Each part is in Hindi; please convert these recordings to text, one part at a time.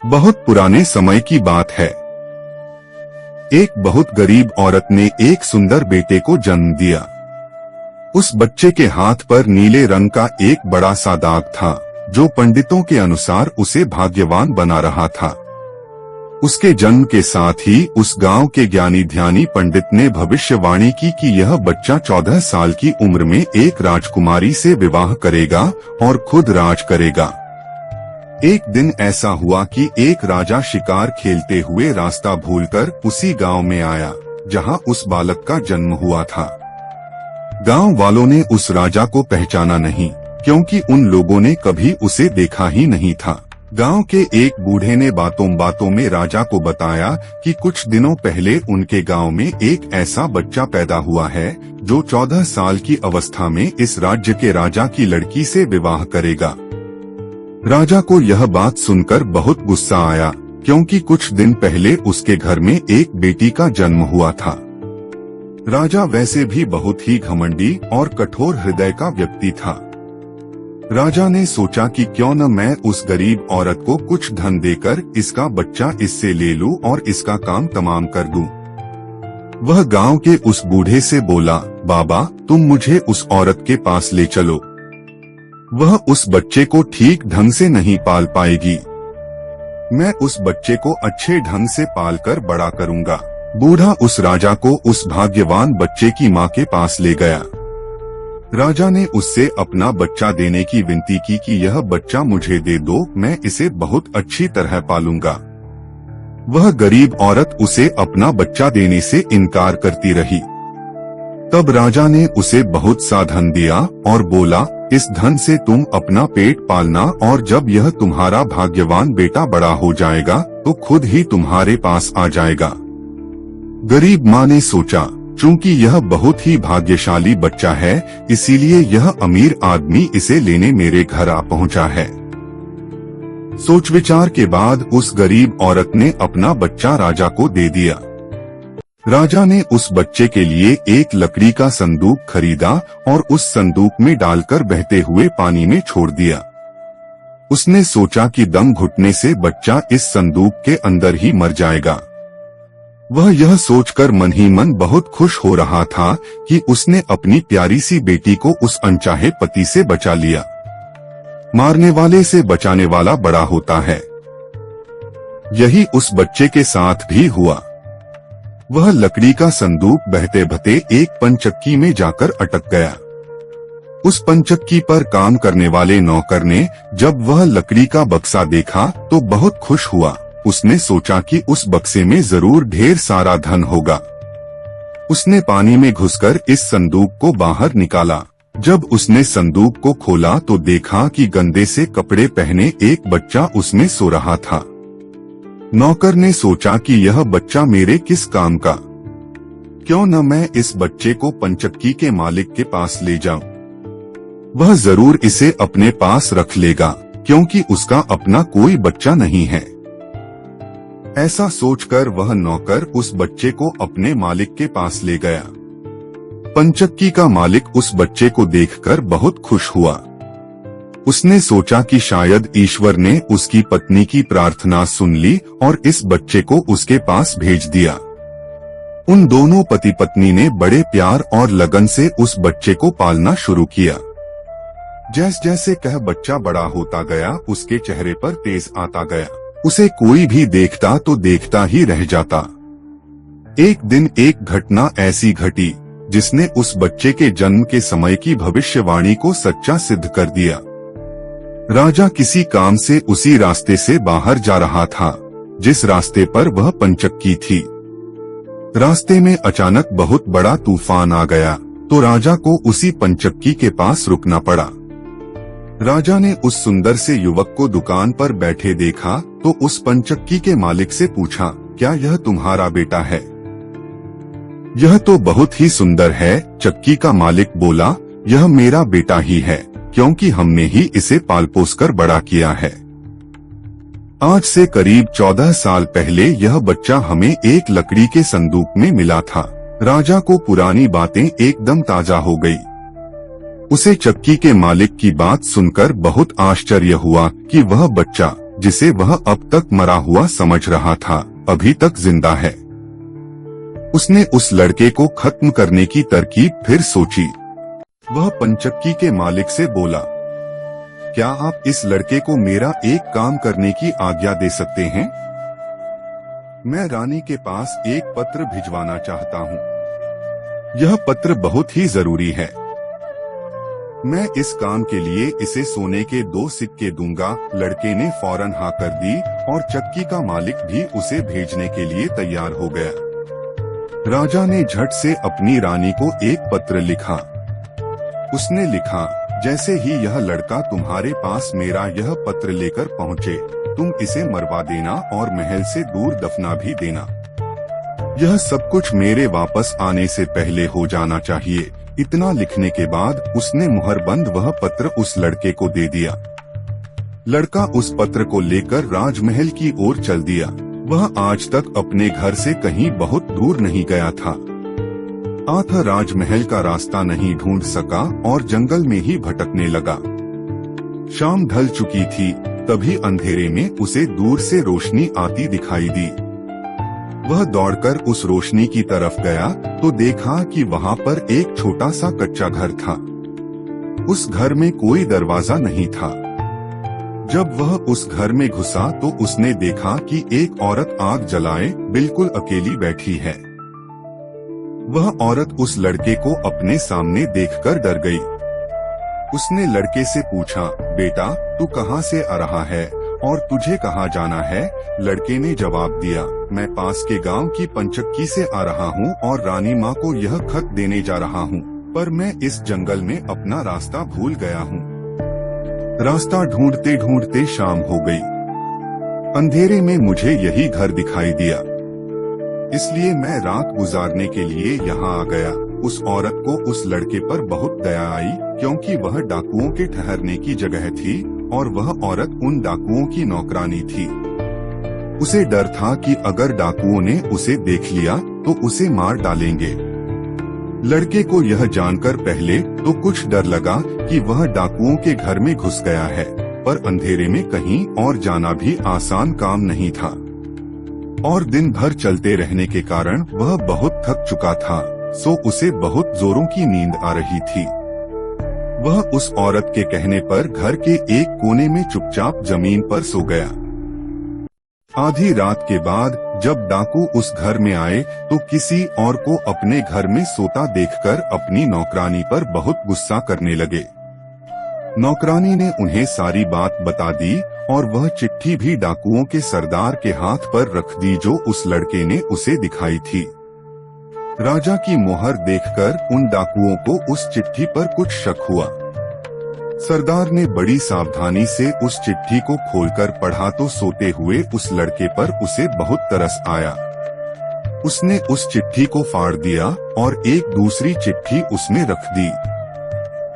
बहुत पुराने समय की बात है। एक बहुत गरीब औरत ने एक सुंदर बेटे को जन्म दिया। उस बच्चे के हाथ पर नीले रंग का एक बड़ा सा दाग था, जो पंडितों के अनुसार उसे भाग्यवान बना रहा था। उसके जन्म के साथ ही उस गांव के ज्ञानी ध्यानी पंडित ने भविष्यवाणी की कि यह बच्चा 14 साल की उम्र में एक राजकुमारी से विवाह करेगा और खुद राज करेगा। एक दिन ऐसा हुआ कि एक राजा शिकार खेलते हुए रास्ता भूलकर उसी गांव में आया, जहां उस बालक का जन्म हुआ था। गांव वालों ने उस राजा को पहचाना नहीं, क्योंकि उन लोगों ने कभी उसे देखा ही नहीं था। गांव के एक बूढ़े ने बातों बातों में राजा को बताया कि कुछ दिनों पहले उनके गांव में एक ऐसा बच्चा पैदा हुआ है, जो 14 साल की अवस्था में इस राज्य के राजा की लड़की से विवाह करेगा। राजा को यह बात सुनकर बहुत गुस्सा आया, क्योंकि कुछ दिन पहले उसके घर में एक बेटी का जन्म हुआ था। राजा वैसे भी बहुत ही घमंडी और कठोर हृदय का व्यक्ति था। राजा ने सोचा कि क्यों न मैं उस गरीब औरत को कुछ धन देकर इसका बच्चा इससे ले लूं और इसका काम तमाम कर दूं। वह गांव के उस बूढ़े से बोला, बाबा, तुम मुझे उस औरत के पास ले चलो। वह उस बच्चे को ठीक ढंग से नहीं पाल पाएगी। मैं उस बच्चे को अच्छे ढंग से पालकर बड़ा करूंगा। बूढ़ा उस राजा को उस भाग्यवान बच्चे की मां के पास ले गया। राजा ने उससे अपना बच्चा देने की विनती की कि यह बच्चा मुझे दे दो, मैं इसे बहुत अच्छी तरह पालूंगा। वह गरीब औरत उसे अपना बच्चा देने से इनकार करती रही। तब राजा ने उसे बहुत सा धन दिया और बोला, इस धन से तुम अपना पेट पालना और जब यह तुम्हारा भाग्यवान बेटा बड़ा हो जाएगा तो खुद ही तुम्हारे पास आ जाएगा। गरीब माँ ने सोचा, चूंकि यह बहुत ही भाग्यशाली बच्चा है, इसीलिए यह अमीर आदमी इसे लेने मेरे घर आ पहुंचा है। सोच विचार के बाद उस गरीब औरत ने अपना बच्चा राजा को दे दिया। राजा ने उस बच्चे के लिए एक लकड़ी का संदूक खरीदा और उस संदूक में डालकर बहते हुए पानी में छोड़ दिया। उसने सोचा कि दम घुटने से बच्चा इस संदूक के अंदर ही मर जाएगा। वह यह सोचकर मन ही मन बहुत खुश हो रहा था कि उसने अपनी प्यारी सी बेटी को उस अनचाहे पति से बचा लिया। मारने वाले से बचाने वाला बड़ा होता है। यही उस बच्चे के साथ भी हुआ। वह लकड़ी का संदूक बहते बहते एक पनचक्की में जाकर अटक गया। उस पनचक्की पर काम करने वाले नौकर ने जब वह लकड़ी का बक्सा देखा तो बहुत खुश हुआ। उसने सोचा कि उस बक्से में जरूर ढेर सारा धन होगा। उसने पानी में घुसकर इस संदूक को बाहर निकाला। जब उसने संदूक को खोला तो देखा कि गंदे से कपड़े पहने एक बच्चा उसमें सो रहा था। नौकर ने सोचा कि यह बच्चा मेरे किस काम का, क्यों न मैं इस बच्चे को पंचक्की के मालिक के पास ले जाऊं। वह जरूर इसे अपने पास रख लेगा, क्योंकि उसका अपना कोई बच्चा नहीं है। ऐसा सोचकर वह नौकर उस बच्चे को अपने मालिक के पास ले गया। पंचक्की का मालिक उस बच्चे को देखकर बहुत खुश हुआ। उसने सोचा कि शायद ईश्वर ने उसकी पत्नी की प्रार्थना सुन ली और इस बच्चे को उसके पास भेज दिया। उन दोनों पति पत्नी ने बड़े प्यार और लगन से उस बच्चे को पालना शुरू किया। जैसे जैसे कह बच्चा बड़ा होता गया, उसके चेहरे पर तेज आता गया। उसे कोई भी देखता तो देखता ही रह जाता। एक दिन एक घटना ऐसी घटी जिसने उस बच्चे के जन्म के समय की भविष्यवाणी को सच्चा सिद्ध कर दिया। राजा किसी काम से उसी रास्ते से बाहर जा रहा था जिस रास्ते पर वह पंचक्की थी। रास्ते में अचानक बहुत बड़ा तूफान आ गया तो राजा को उसी पंचक्की के पास रुकना पड़ा। राजा ने उस सुंदर से युवक को दुकान पर बैठे देखा तो उस पंचक्की के मालिक से पूछा, क्या यह तुम्हारा बेटा है? यह तो बहुत ही सुंदर है, चक्की का मालिक बोला, यह मेरा बेटा ही है, क्योंकि हमने ही इसे पाल पोस कर बड़ा किया है। आज से करीब 14 साल पहले यह बच्चा हमें एक लकड़ी के संदूक में मिला था। राजा को पुरानी बातें एकदम ताजा हो गई। उसे चक्की के मालिक की बात सुनकर बहुत आश्चर्य हुआ कि वह बच्चा जिसे वह अब तक मरा हुआ समझ रहा था, अभी तक जिंदा है। उसने उस लड़के को खत्म करने की तरकीब फिर सोची। वह पंचक्की के मालिक से बोला, क्या आप इस लड़के को मेरा एक काम करने की आज्ञा दे सकते हैं? मैं रानी के पास एक पत्र भिजवाना चाहता हूँ। यह पत्र बहुत ही जरूरी है। मैं इस काम के लिए इसे सोने के 2 सिक्के दूंगा। लड़के ने फौरन हाँ कर दी और चक्की का मालिक भी उसे भेजने के लिए तैयार हो गया। राजा ने झट से अपनी रानी को एक पत्र लिखा। उसने लिखा, जैसे ही यह लड़का तुम्हारे पास मेरा यह पत्र लेकर पहुँचे, तुम इसे मरवा देना और महल से दूर दफना भी देना। यह सब कुछ मेरे वापस आने से पहले हो जाना चाहिए। इतना लिखने के बाद उसने मुहरबंद वह पत्र उस लड़के को दे दिया। लड़का उस पत्र को लेकर राजमहल की ओर चल दिया। वह आज तक अपने घर से कहीं बहुत दूर नहीं गया था। आधा राजमहल का रास्ता नहीं ढूंढ सका और जंगल में ही भटकने लगा। शाम ढल चुकी थी, तभी अंधेरे में उसे दूर से रोशनी आती दिखाई दी। वह दौड़कर उस रोशनी की तरफ गया तो देखा कि वहाँ पर एक छोटा सा कच्चा घर था। उस घर में कोई दरवाजा नहीं था। जब वह उस घर में घुसा तो उसने देखा कि एक औरत आग जलाए बिल्कुल अकेली बैठी है। वह औरत उस लड़के को अपने सामने देखकर डर गई। उसने लड़के से पूछा, बेटा तू कहाँ से आ रहा है और तुझे कहाँ जाना है? लड़के ने जवाब दिया, मैं पास के गांव की पंचक्की से आ रहा हूँ और रानी माँ को यह खत देने जा रहा हूँ, पर मैं इस जंगल में अपना रास्ता भूल गया हूँ। रास्ता ढूंढते ढूंढते शाम हो गई। अंधेरे में मुझे यही घर दिखाई दिया, इसलिए मैं रात गुजारने के लिए यहाँ आ गया। उस औरत को उस लड़के पर बहुत दया आई, क्योंकि वह डाकुओं के ठहरने की जगह थी और वह औरत उन डाकुओं की नौकरानी थी। उसे डर था कि अगर डाकुओं ने उसे देख लिया तो उसे मार डालेंगे। लड़के को यह जानकर पहले तो कुछ डर लगा कि वह डाकुओं के घर में घुस गया है, पर अंधेरे में कहीं और जाना भी आसान काम नहीं था और दिन भर चलते रहने के कारण वह बहुत थक चुका था, सो उसे बहुत जोरों की नींद आ रही थी। वह उस औरत के कहने पर घर के एक कोने में चुपचाप जमीन पर सो गया। आधी रात के बाद जब डाकू उस घर में आए तो किसी और को अपने घर में सोता देखकर अपनी नौकरानी पर बहुत गुस्सा करने लगे। नौकरानी ने उन्हें सारी बात बता दी और वह चिट्ठी भी डाकुओं के सरदार के हाथ पर रख दी जो उस लड़के ने उसे दिखाई थी। राजा की मोहर देखकर उन डाकुओं को उस चिट्ठी पर कुछ शक हुआ। सरदार ने बड़ी सावधानी से उस चिट्ठी को खोलकर पढ़ा तो सोते हुए उस लड़के पर उसे बहुत तरस आया। उसने उस चिट्ठी को फाड़ दिया और एक दूसरी चिट्ठी उसमें रख दी।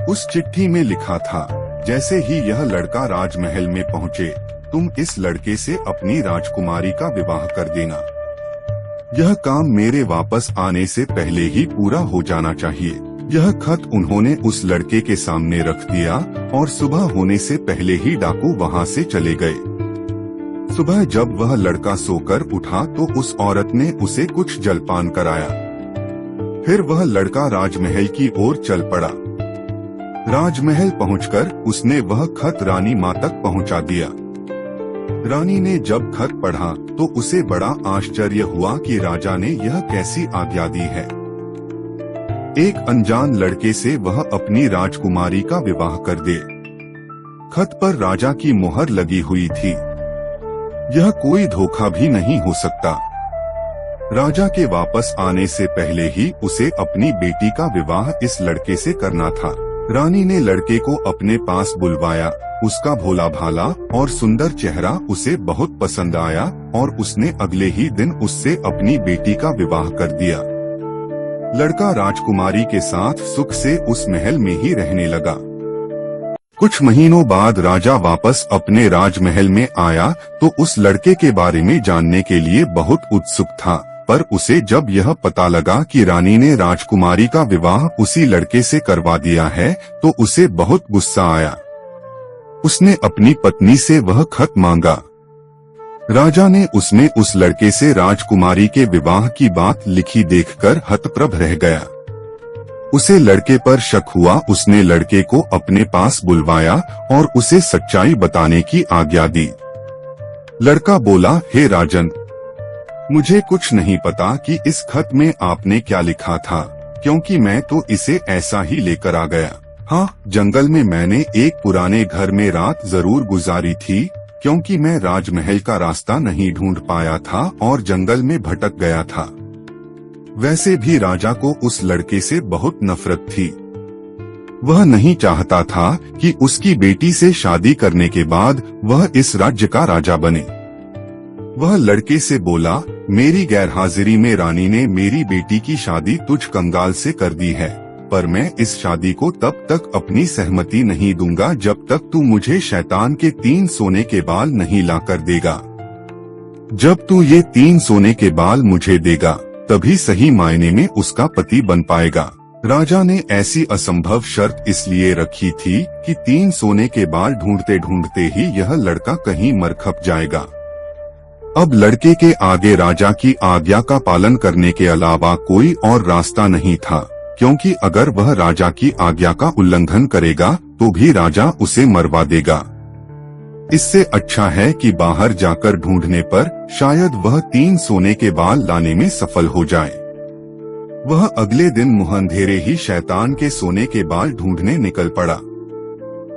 उस चिट्ठी में लिखा था, जैसे ही यह लड़का राजमहल में पहुँचे, तुम इस लड़के से अपनी राजकुमारी का विवाह कर देना। यह काम मेरे वापस आने से पहले ही पूरा हो जाना चाहिए। यह खत उन्होंने उस लड़के के सामने रख दिया और सुबह होने से पहले ही डाकू वहां से चले गए। सुबह जब वह लड़का सोकर उठा तो उस औरत ने उसे कुछ जलपान कराया। फिर वह लड़का राजमहल की ओर चल पड़ा। राजमहल पहुंचकर उसने वह खत रानी माँ तक पहुंचा दिया। रानी ने जब खत पढ़ा तो उसे बड़ा आश्चर्य हुआ कि राजा ने यह कैसी आज्ञा दी है। एक अनजान लड़के से वह अपनी राजकुमारी का विवाह कर दे। खत पर राजा की मोहर लगी हुई थी। यह कोई धोखा भी नहीं हो सकता। राजा के वापस आने से पहले ही उसे अपनी बेटी का विवाह इस लड़के से करना था। रानी ने लड़के को अपने पास बुलवाया। उसका भोला भाला और सुंदर चेहरा उसे बहुत पसंद आया और उसने अगले ही दिन उससे अपनी बेटी का विवाह कर दिया। लड़का राजकुमारी के साथ सुख से उस महल में ही रहने लगा। कुछ महीनों बाद राजा वापस अपने राजमहल में आया तो उस लड़के के बारे में जानने के लिए बहुत उत्सुक था, पर उसे जब यह पता लगा कि रानी ने राजकुमारी का विवाह उसी लड़के से करवा दिया है तो उसे बहुत गुस्सा आया। उसने अपनी पत्नी से वह खत मांगा। राजा ने उसमें उस लड़के से राजकुमारी के विवाह की बात लिखी देखकर हतप्रभ रह गया। उसे लड़के पर शक हुआ। उसने लड़के को अपने पास बुलवाया और उसे सच्चाई बताने की आज्ञा दी। लड़का बोला, हे राजन, मुझे कुछ नहीं पता कि इस खत में आपने क्या लिखा था, क्योंकि मैं तो इसे ऐसा ही लेकर आ गया। हाँ, जंगल में मैंने एक पुराने घर में रात जरूर गुजारी थी, क्योंकि मैं राजमहल का रास्ता नहीं ढूंढ पाया था और जंगल में भटक गया था। वैसे भी राजा को उस लड़के से बहुत नफरत थी। वह नहीं चाहता था कि उसकी बेटी से शादी करने के बाद वह इस राज्य का राजा बने। वह लड़के से बोला, मेरी गैरहाजिरी में रानी ने मेरी बेटी की शादी तुझ कंगाल से कर दी है, पर मैं इस शादी को तब तक अपनी सहमति नहीं दूंगा जब तक तू मुझे शैतान के 3 सोने के बाल नहीं लाकर देगा। जब तू ये 3 सोने के बाल मुझे देगा, तभी सही मायने में उसका पति बन पाएगा। राजा ने ऐसी असंभव शर्त इसलिए रखी थी कि 3 सोने के बाल ढूंढते ढूंढते ही यह लड़का कहीं मर खप जाएगा। अब लड़के के आगे राजा की आज्ञा का पालन करने के अलावा कोई और रास्ता नहीं था, क्योंकि अगर वह राजा की आज्ञा का उल्लंघन करेगा तो भी राजा उसे मरवा देगा। इससे अच्छा है कि बाहर जाकर ढूंढने पर शायद वह 3 सोने के बाल लाने में सफल हो जाए। वह अगले दिन मुहंधेरे ही शैतान के सोने के बाल ढूंढने निकल पड़ा।